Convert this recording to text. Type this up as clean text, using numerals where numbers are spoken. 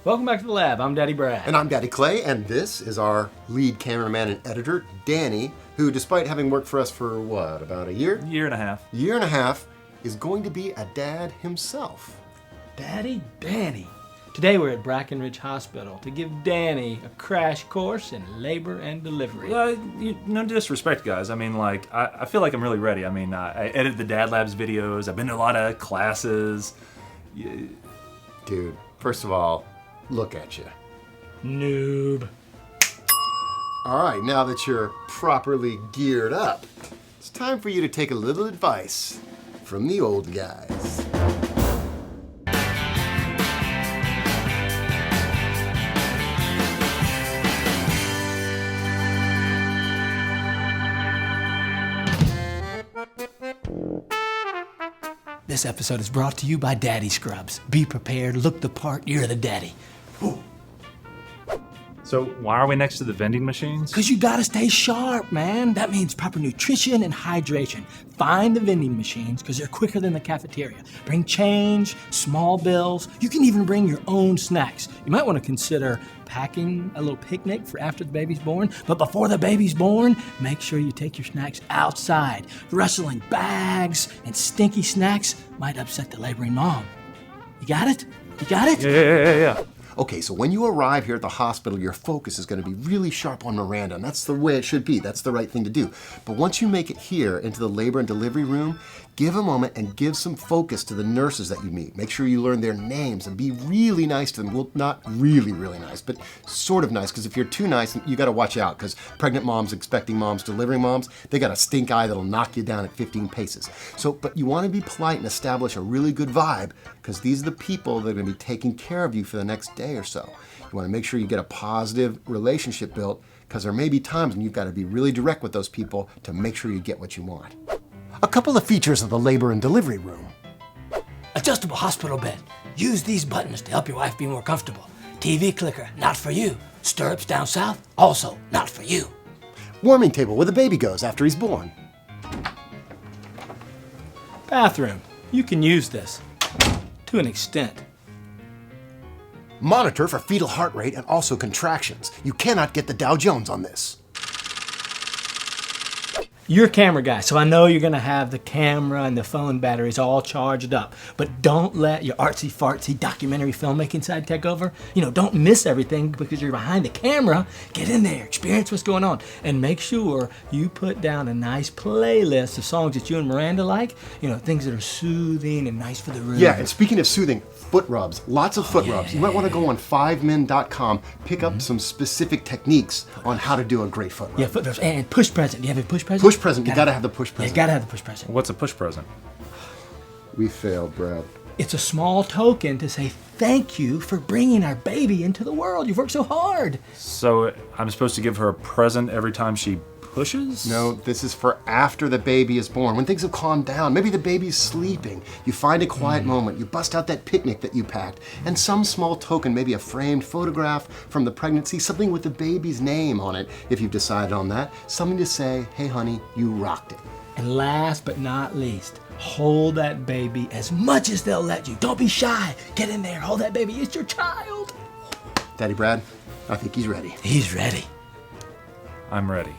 Welcome back to the lab. I'm Daddy Brad. And I'm Daddy Clay, and this is our lead cameraman and editor, Danny, who, despite having worked for us for, what, about a year? Year and a half. Year and a half, is going to be a dad himself. Daddy Danny. Today we're at Brackenridge Hospital to give Danny a crash course in labor and delivery. No disrespect, guys. I mean, like, I feel like I'm really ready. I mean, I edit the DadLabs videos. I've been to a lot of classes. Dude, first of all, look at you. Noob. All right, now that you're properly geared up, it's time for you to take a little advice from the old guys. This episode is brought to you by DaddyScrubs. Be prepared, look the part, you're the daddy. So why are we next to the vending machines? Because you gotta stay sharp, man. That means proper nutrition and hydration. Find the vending machines because they're quicker than the cafeteria. Bring change, small bills. You can even bring your own snacks. You might want to consider packing a little picnic for after the baby's born. But before the baby's born, make sure you take your snacks outside. Rustling bags and stinky snacks might upset the laboring mom. You got it? You got it? Yeah. Okay, so when you arrive here at the hospital, your focus is going to be really sharp on Miranda, and that's the way it should be. That's the right thing to do. But once you make it here into the labor and delivery room, give a moment and give some focus to the nurses that you meet. Make sure you learn their names and be really nice to them. Well, not really nice, but sort of nice, because if you're too nice, you got to watch out, because pregnant moms, expecting moms, delivering moms, they got a stink eye that'll knock you down at 15 paces. But you want to be polite and establish a really good vibe, because these are the people that are going to be taking care of you for the next day or so. You want to make sure you get a positive relationship built, because there may be times when you've got to be really direct with those people to make sure you get what you want. A couple of features of the labor and delivery room. Adjustable hospital bed. Use these buttons to help your wife be more comfortable. TV clicker, not for you. Stirrups down south, also not for you. Warming table where the baby goes after he's born. Bathroom. You can use this to an extent. Monitor for fetal heart rate and also contractions. You cannot get the Dow Jones on this. You're a camera guy, so I know you're gonna have the camera and the phone batteries all charged up. But don't let your artsy-fartsy documentary filmmaking side take over. Don't miss everything because you're behind the camera. Get in there, experience what's going on, and make sure you put down a nice playlist of songs that you and Miranda like. Things that are soothing and nice for the room. Yeah, and speaking of soothing, foot rubs. Lots of foot rubs. You might want to go on 5min.com, pick up some specific techniques on how to do a great foot rub. Yeah, foot rubs. And push present. Do you have a push present? Push present. You gotta have the push present. You gotta have the push present. What's a push present? We failed, Brad. It's a small token to say thank you for bringing our baby into the world. You've worked so hard. So I'm supposed to give her a present every time she pushes? No, this is for after the baby is born, when things have calmed down. Maybe the baby's sleeping. You find a quiet moment. You bust out that picnic that you packed, and some small token, maybe a framed photograph from the pregnancy, something with the baby's name on it, if you've decided on that. Something to say, hey honey, you rocked it. And last but not least, hold that baby as much as they'll let you. Don't be shy. Get in there, hold that baby. It's your child. Daddy Brad, I think he's ready. He's ready. I'm ready.